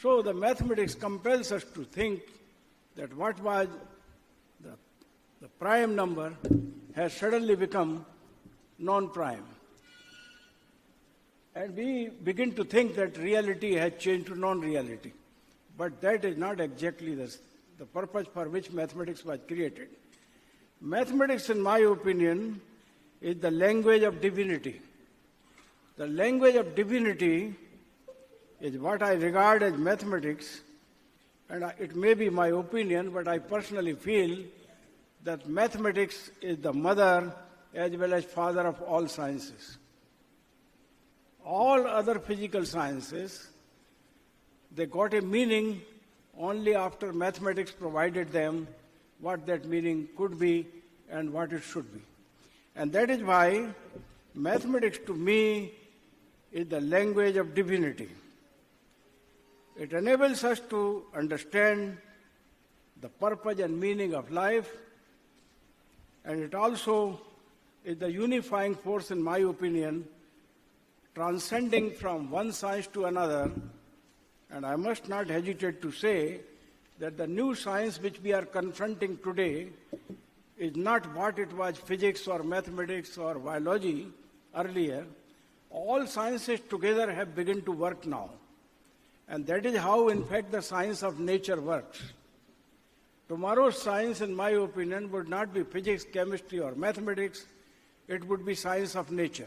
So the mathematics compels us to think that what was the prime number has suddenly become non-prime. And we begin to think that reality has changed to non-reality. But that is not exactly the purpose for which mathematics was created. Mathematics, in my opinion, is the language of divinity. The language of divinity is what I regard as mathematics, and it may be my opinion, but I personally feel that mathematics is the mother as well as father of all sciences. All other physical sciences, they got a meaning only after mathematics provided them what that meaning could be and what it should be. And that is why mathematics to me is the language of divinity. It enables us to understand the purpose and meaning of life, and it also is the unifying force, in my opinion, transcending from one science to another. And I must not hesitate to say that the new science which we are confronting today is not what it was physics or mathematics or biology earlier. All sciences together have begun to work now. And that is how, in fact, the science of nature works. Tomorrow's science, in my opinion, would not be physics, chemistry, or mathematics. It would be science of nature.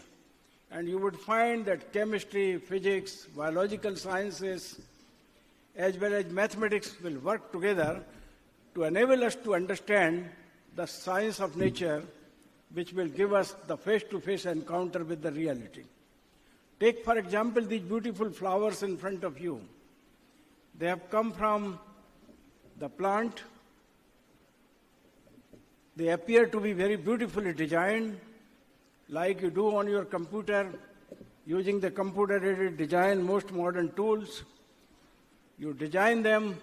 And you would find that chemistry, physics, biological sciences, as well as mathematics will work together to enable us to understand the science of nature, which will give us the face-to-face encounter with the reality. Take, for example, these beautiful flowers in front of you. They have come from the plant. They appear to be very beautifully designed, like you do on your computer, using the computer-aided design, most modern tools. You design them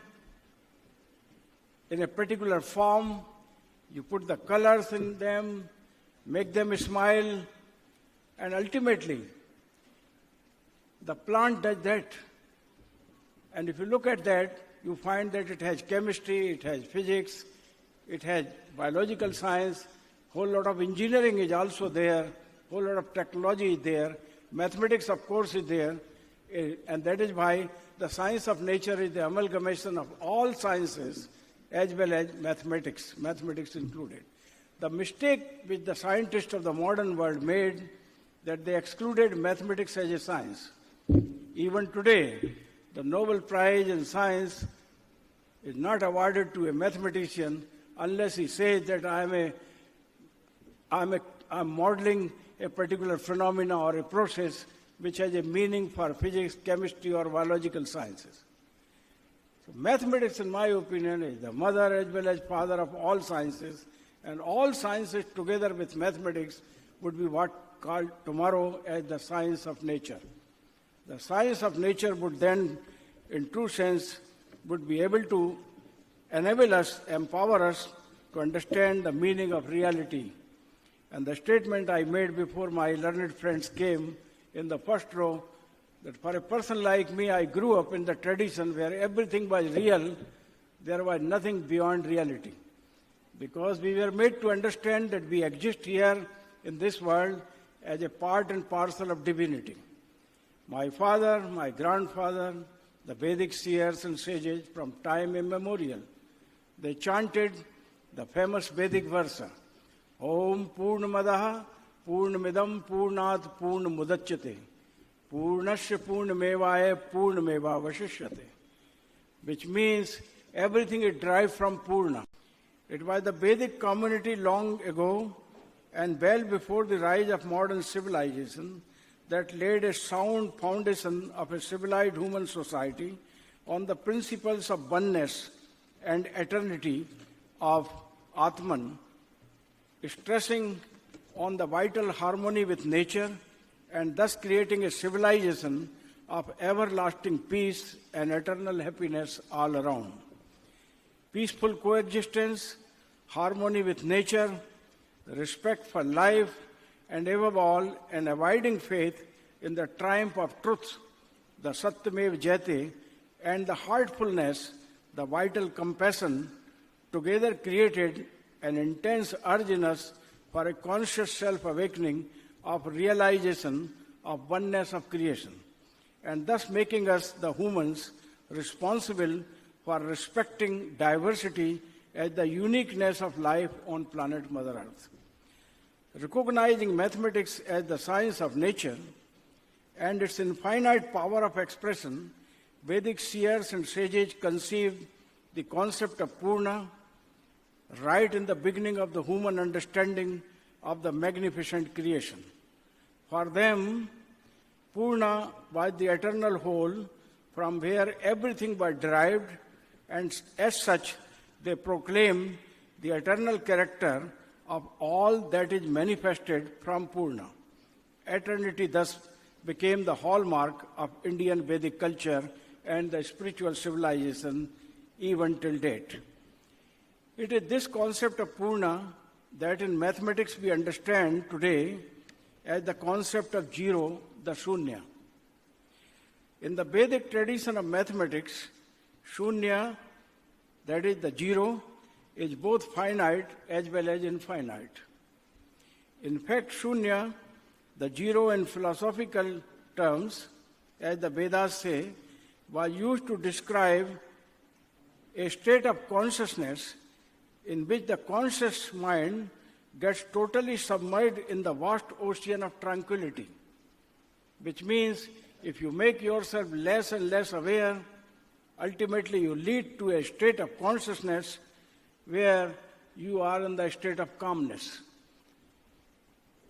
in a particular form. You put the colors in them, make them smile, and ultimately, the plant does that. And if you look at that, you find that it has chemistry, it has physics, it has biological science, whole lot of engineering is also there, whole lot of technology is there, mathematics, of course, is there, and that is why the science of nature is the amalgamation of all sciences as well as mathematics, mathematics included. The mistake which the scientists of the modern world made, that they excluded mathematics as a science. Even today, the Nobel Prize in Science is not awarded to a mathematician unless he says that I'm modeling a particular phenomena or a process which has a meaning for physics, chemistry, or biological sciences. So mathematics, in my opinion, is the mother as well as father of all sciences, and all sciences together with mathematics would be what called tomorrow as the science of nature. The science of nature would then, in true sense, would be able to enable us, empower us to understand the meaning of reality. And the statement I made before my learned friends came in the first row, that for a person like me, I grew up in the tradition where everything was real, there was nothing beyond reality. Because we were made to understand that we exist here in this world as a part and parcel of divinity. My father, my grandfather, the Vedic seers and sages from time immemorial, they chanted the famous Vedic verse, Om Purnamadaha Purnamidam Purnat Purnamudachyate Purnasya Purnamevaya Purnameva Vashishyate, which means everything is derived from Purna. It was the Vedic community long ago and well before the rise of modern civilization that laid a sound foundation of a civilized human society on the principles of oneness and eternity of Atman, stressing on the vital harmony with nature and thus creating a civilization of everlasting peace and eternal happiness all around. Peaceful coexistence, harmony with nature, respect for life, and above all, an abiding faith in the triumph of truth, the Satyamev Jayate, and the heartfulness, the vital compassion, together created an intense urge in us for a conscious self-awakening of realization of oneness of creation, and thus making us the humans responsible for respecting diversity as the uniqueness of life on planet Mother Earth. Recognizing mathematics as the science of nature and its infinite power of expression, Vedic seers and sages conceived the concept of Purna right in the beginning of the human understanding of the magnificent creation. For them, Purna was the eternal whole from where everything was derived, and as such, they proclaim the eternal character of all that is manifested from Purna. Eternity thus became the hallmark of Indian Vedic culture and the spiritual civilization even till date. It is this concept of Purna that in mathematics we understand today as the concept of zero, the Shunya. In the Vedic tradition of mathematics, Shunya, that is the zero, is both finite as well as infinite. In fact, Shunya, the zero in philosophical terms, as the Vedas say, was used to describe a state of consciousness in which the conscious mind gets totally submerged in the vast ocean of tranquility, which means if you make yourself less and less aware, ultimately you lead to a state of consciousness where you are in the state of calmness.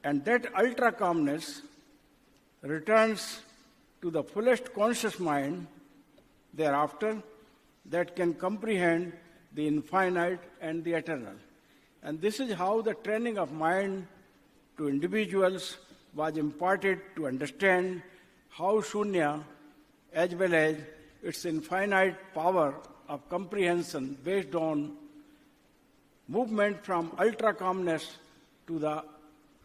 And that ultra calmness returns to the fullest conscious mind thereafter that can comprehend the infinite and the eternal. And this is how the training of mind to individuals was imparted to understand how Shunya, as well as its infinite power of comprehension based on movement from ultra calmness to the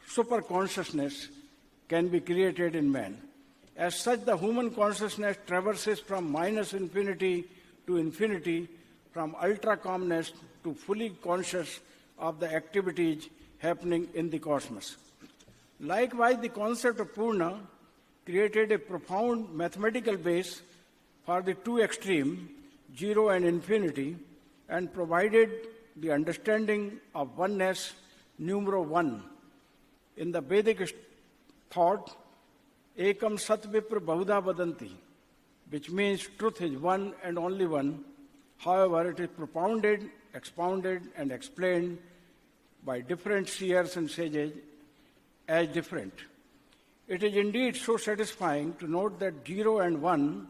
super consciousness, can be created in man. As such, the human consciousness traverses from minus infinity to infinity, from ultra calmness to fully conscious of the activities happening in the cosmos. Likewise, the concept of Purna created a profound mathematical base for the two extremes, zero and infinity, and provided the understanding of oneness, numero one. In the Vedic thought, Ekam Sat Vipra Bahuda Vadanti, which means truth is one and only one. However, it is propounded, expounded, and explained by different seers and sages as different. It is indeed so satisfying to note that 0 and 1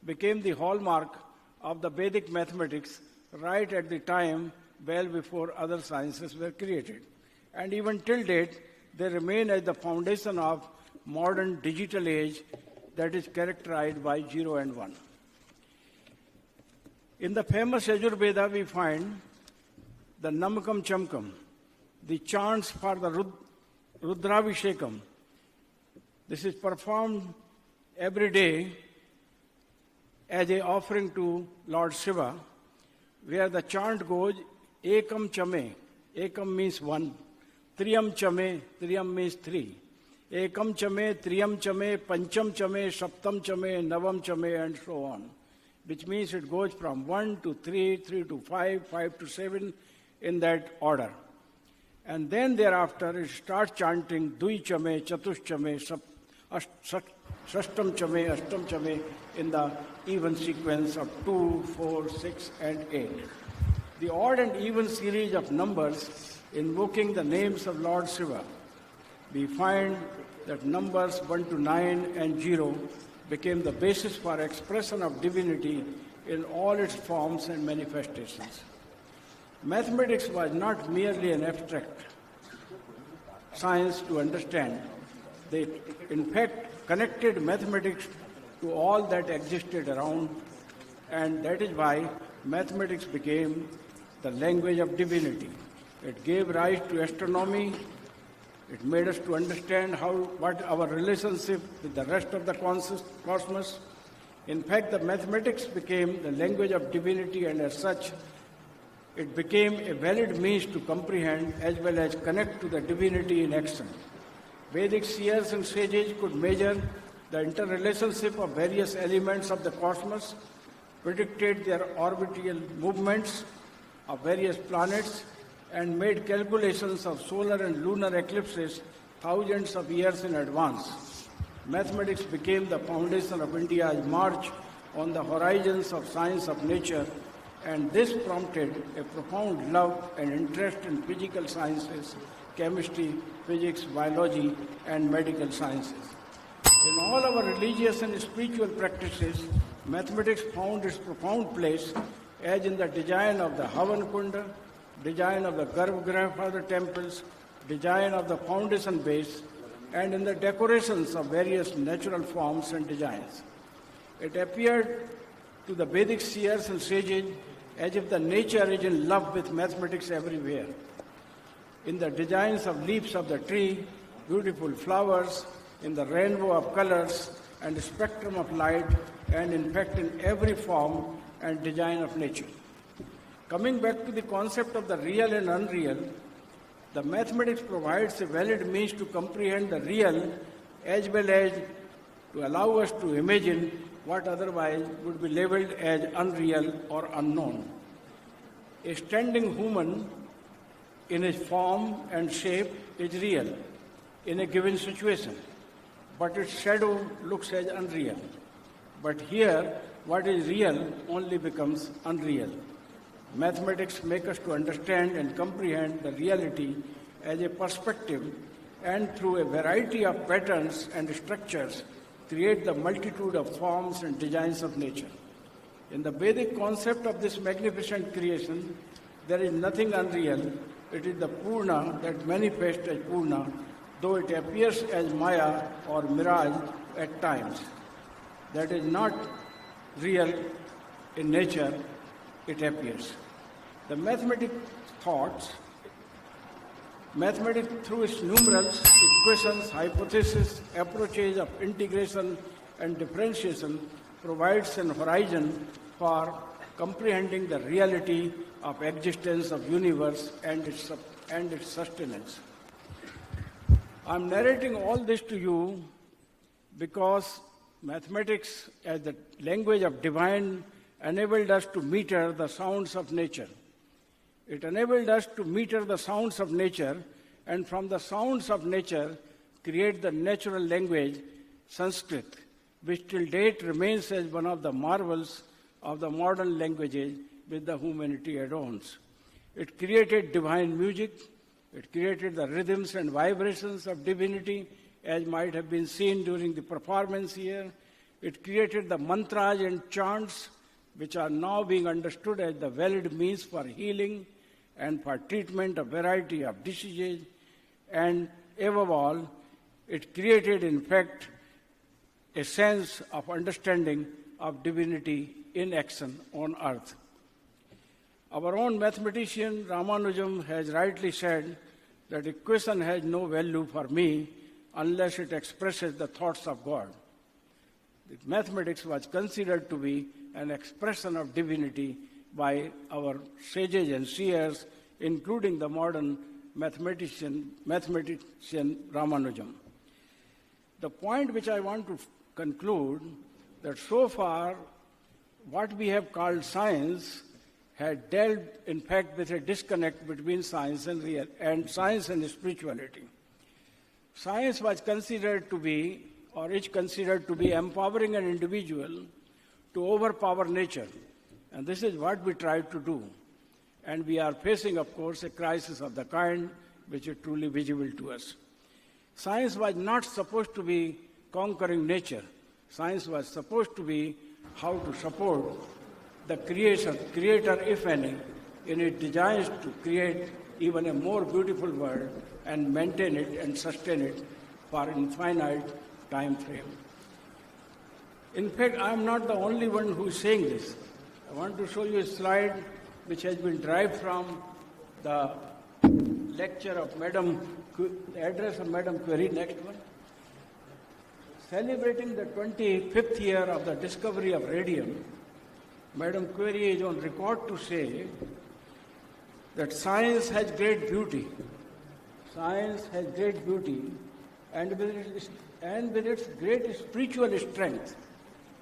became the hallmark of the Vedic mathematics right at the time well before other sciences were created. And even till date, they remain as the foundation of modern digital age that is characterized by 0 and 1. In the famous Yajurveda, we find the Namakam Chamkam, the chants for the Rudravishekam. This is performed every day as an offering to Lord Shiva, where the chant goes, Ekam Chame, Ekam means one, Triyam Chame, Triyam means three, Ekam Chame, Triyam Chame, Pancham Chame, Saptam Chame, Navam Chame, and so on, which means it goes from 1 to 3, 3 to 5, 5 to 7, in that order. And then thereafter it starts chanting Dui Chame, Chatush Chame, Shashtam Chame, Ashtam Chame, in the even sequence of 2, 4, 6, and 8. The odd and even series of numbers invoking the names of Lord Shiva. We find that numbers 1 to 9 and 0 became the basis for expression of divinity in all its forms and manifestations. Mathematics was not merely an abstract science to understand. They, in fact, connected mathematics to all that existed around, and that is why mathematics became the language of divinity. It gave rise to astronomy. It made us to understand what our relationship with the rest of the cosmos, In fact, the mathematics became the language of divinity, and as such, it became a valid means to comprehend as well as connect to the divinity in action. Vedic seers and sages could measure the interrelationship of various elements of the cosmos, predicted their orbital movements of various planets, and made calculations of solar and lunar eclipses thousands of years in advance. Mathematics became the foundation of India's march on the horizons of science of nature, and this prompted a profound love and interest in physical sciences, chemistry, physics, biology, and medical sciences. In all our religious and spiritual practices, mathematics found its profound place, as in the design of the Havan Kunda, design of the Garbhagriha for the temples, design of the foundation base, and in the decorations of various natural forms and designs. It appeared to the Vedic seers and sages as if the nature is in love with mathematics everywhere. In the designs of leaves of the tree, beautiful flowers, in the rainbow of colors and the spectrum of light, and in fact in every form and design of nature. Coming back to the concept of the real and unreal, the mathematics provides a valid means to comprehend the real as well as to allow us to imagine what otherwise would be labeled as unreal or unknown. A standing human in its form and shape is real in a given situation, but its shadow looks as unreal. But here, what is real only becomes unreal. Mathematics make us to understand and comprehend the reality as a perspective, and through a variety of patterns and structures, create the multitude of forms and designs of nature. In the Vedic concept of this magnificent creation, there is nothing unreal. It is the Purna that manifests as Purna, though it appears as Maya or mirage at times. That is not real in nature, it appears. The mathematics through its numerals, equations, hypotheses, approaches of integration and differentiation provides an horizon for comprehending the reality of existence of universe and its sustenance. I am narrating all this to you because mathematics as the language of divine enabled us to meter the sounds of nature. It enabled us to meter the sounds of nature, and from the sounds of nature create the natural language, Sanskrit, which till date remains as one of the marvels of the modern languages which the humanity adorns. It created divine music, it created the rhythms and vibrations of divinity, as might have been seen during the performance here. It created the mantras and chants, which are now being understood as the valid means for healing and for treatment of variety of diseases. And above all, it created, in fact, a sense of understanding of divinity in action on earth. Our own mathematician Ramanujam has rightly said that equation has no value for me unless it expresses the thoughts of God. The mathematics was considered to be an expression of divinity by our sages and seers, including the modern mathematician Ramanujam. The point which I want to conclude, that so far what we have called science had dealt, in fact, with a disconnect between science and science and spirituality. Science was considered to be, or is considered to be, empowering an individual to overpower nature. And this is what we try to do. And we are facing, of course, a crisis of the kind which is truly visible to us. Science was not supposed to be conquering nature. Science was supposed to be how to support the creator, if any, in its desires to create even a more beautiful world and maintain it and sustain it for an infinite time frame. In fact, I am not the only one who is saying this. I want to show you a slide which has been derived from the lecture of the address of Madam Curie. Next one. celebrating the 25th year of the discovery of radium, Madam Curie is on record to say that science has great beauty. Science has great beauty, and with its great spiritual strength.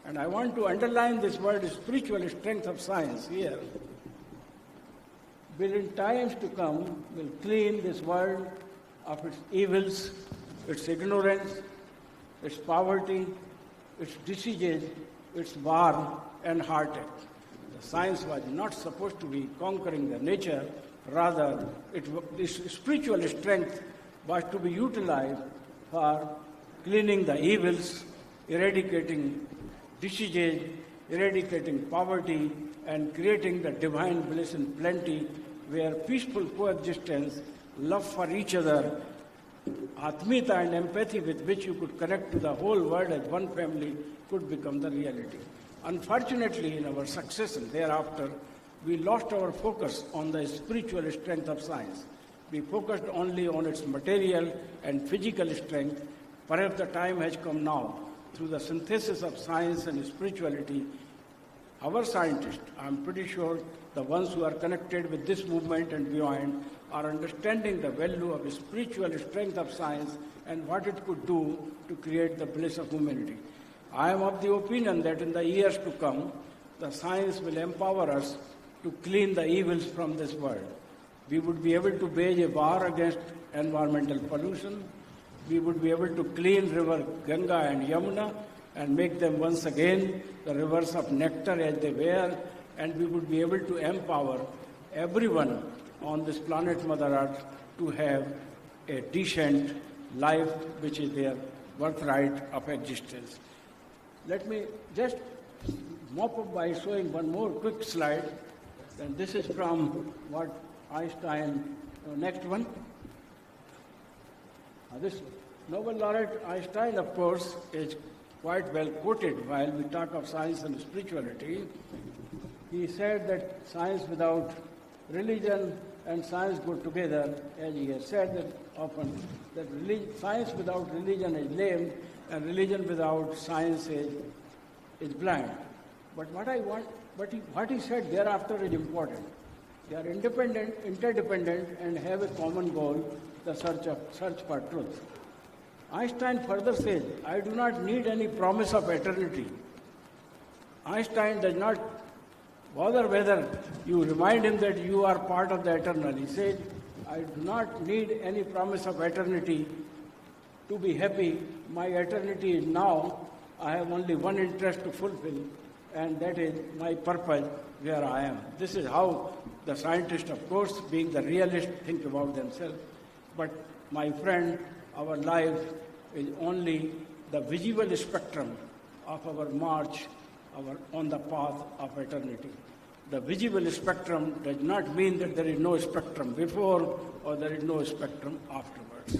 And I want to underline this word, spiritual strength of science here. Will in times to come, will clean this world of its evils, its ignorance, its poverty, its diseases, its war and heartache. The science was not supposed to be conquering the nature, rather this spiritual strength was to be utilized for cleaning the evils, eradicating diseases, eradicating poverty, and creating the divine bliss and plenty where peaceful coexistence, love for each other, atmita and empathy with which you could connect to the whole world as one family could become the reality. Unfortunately, in our succession thereafter, we lost our focus on the spiritual strength of science. We focused only on its material and physical strength. Perhaps the time has come now, through the synthesis of science and spirituality, our scientists, I'm pretty sure the ones who are connected with this movement and beyond, are understanding the value of the spiritual strength of science and what it could do to create the bliss of humanity. I am of the opinion that in the years to come, the science will empower us to clean the evils from this world. We would be able to wage a war against environmental pollution. We would be able to clean river Ganga and Yamuna and make them once again the rivers of nectar as they were, and we would be able to empower everyone on this planet Mother Earth to have a decent life which is their birthright of existence. Let me just mop up by showing one more quick slide. And this is from what Einstein, next one. This Nobel laureate Einstein, of course, is quite well quoted while we talk of science and spirituality. He said that science without religion and science go together, as he has said that often, that science without religion is lame and religion without science is blind. But what he said thereafter is important. They are independent, interdependent, and have a common goal, the search for truth. Einstein further says, I do not need any promise of eternity. Einstein does not bother whether you remind him that you are part of the eternal. He said, I do not need any promise of eternity to be happy. My eternity is now. I have only one interest to fulfill, and that is my purpose where I am. This is how the scientists, of course, being the realist, think about themselves. But my friend, our life is only the visible spectrum of our march on the path of eternity. The visible spectrum does not mean that there is no spectrum before or there is no spectrum afterwards.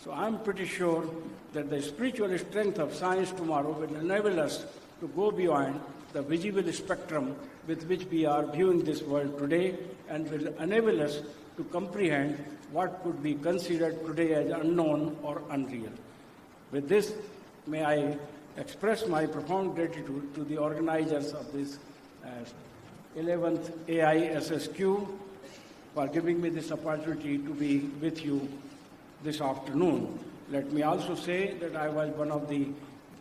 So I'm pretty sure that the spiritual strength of science tomorrow will enable us to go beyond the visible spectrum with which we are viewing this world today, and will enable us to comprehend what could be considered today as unknown or unreal. With this, may I express my profound gratitude to the organizers of this 11th AISSQ for giving me this opportunity to be with you this afternoon. Let me also say that I was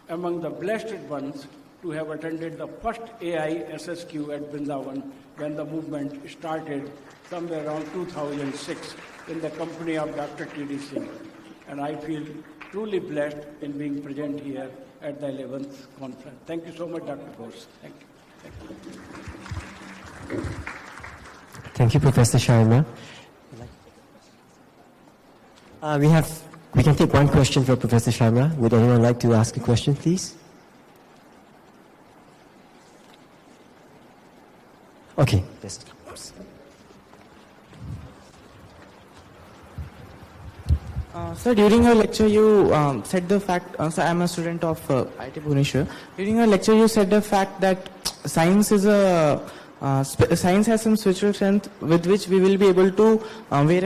among the blessed ones to have attended the first AISSQ at Vrindavan when the movement started somewhere around 2006 in the company of Dr. T.D. Singh. And I feel truly blessed in being present here at the 11th conference. Thank you so much, Dr. Bose. Thank you. Thank you. Thank you, Professor Sharma. We can take one question for Professor Sharma. Would anyone like to ask a question, please? Okay. Yes. Sir, during your lecture, you said the fact. So, I am a student of IIT Bhubaneswar. During your lecture, you said the fact that science is science has some spiritual strength with which we will be able to wage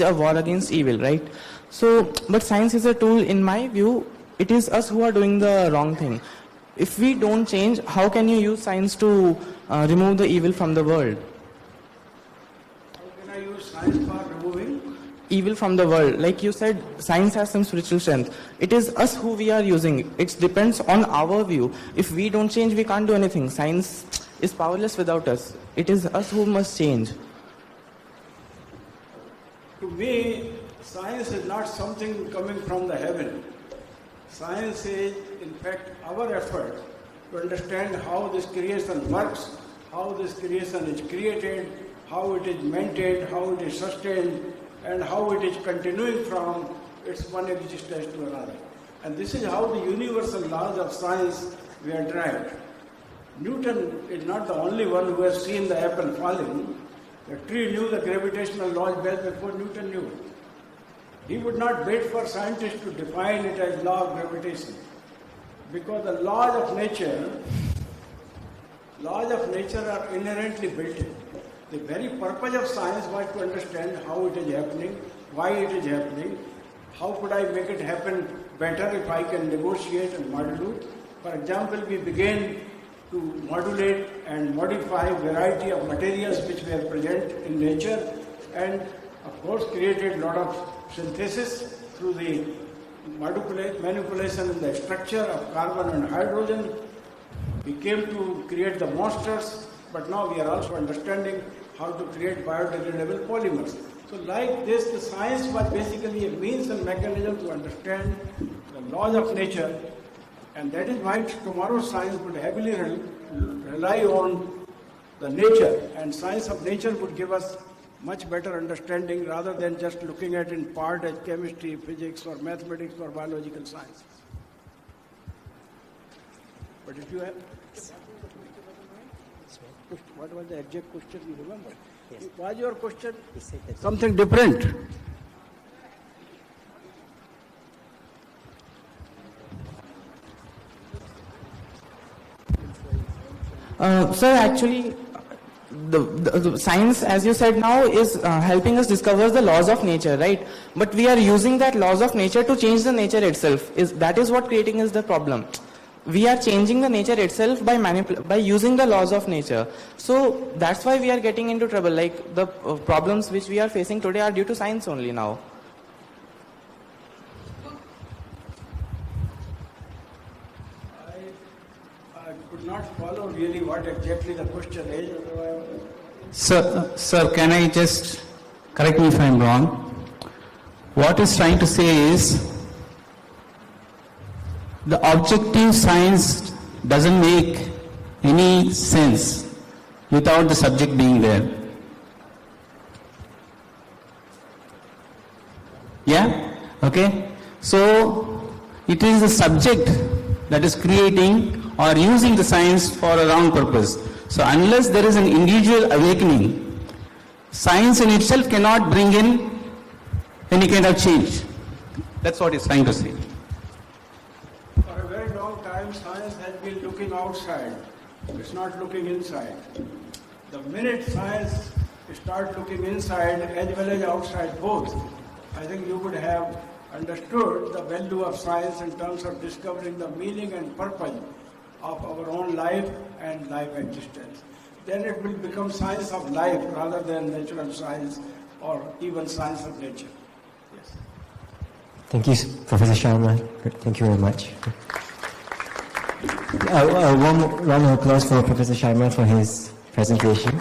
a war against evil, right? So, but science is a tool, in my view. It is us who are doing the wrong thing. If we don't change, how can you use science to remove the evil from the world? How can I use science for removing? Evil from the world. Like you said, science has some spiritual strength. It is us who we are using. It depends on our view. If we don't change, we can't do anything. Science is powerless without us. It is us who must change. To me, science is not something coming from the heaven. Science is, in fact, our effort to understand how this creation works, how this creation is created, how it is maintained, how it is sustained, and how it is continuing from its one existence to another. And this is how the universal laws of science were derived. Newton is not the only one who has seen the apple falling. The tree knew the gravitational laws well before Newton knew it. He would not wait for scientists to define it as law of gravitation, because the laws of nature are inherently built in. The very purpose of science was to understand how it is happening, why it is happening, how could I make it happen better if I can negotiate and modulate. For example, we began to modulate and modify a variety of materials which were present in nature, and of course created a lot of synthesis through the manipulation in the structure of carbon and hydrogen. We came to create the monsters, but now we are also understanding how to create biodegradable polymers. So like this, the science was basically a means and mechanism to understand the laws of nature, and that is why tomorrow's science would heavily rely on the nature, and science of nature would give us much better understanding rather than just looking at in part as chemistry, physics, or mathematics, or biological sciences. But if you have... What was the exact question you remember? Yes. Was your question He said that. something different? Sir, actually, the science, as you said now, is helping us discover the laws of nature, right? But we are using that laws of nature to change the nature itself. That is what creating is the problem. We are changing the nature itself by using the laws of nature. So that's why we are getting into trouble. Like the problems which we are facing today are due to science only now. I could not follow really what exactly the question is. Sir, can I just correct me if I'm wrong? What is trying to say is the objective science doesn't make any sense without the subject being there. Yeah? Okay? So, it is the subject that is creating or using the science for a wrong purpose. So, unless there is an individual awakening, science in itself cannot bring in any kind of change. That's what it's trying to say. For a very long time, science has been looking outside. It's not looking inside. The minute science starts looking inside as well as outside both, I think you would have understood the value of science in terms of discovering the meaning and purpose of our own life and life existence. Then it will become science of life rather than natural science or even science of nature. Yes. Thank you, Professor Sharma. Thank you very much. One round of applause for Professor Sharma for his presentation.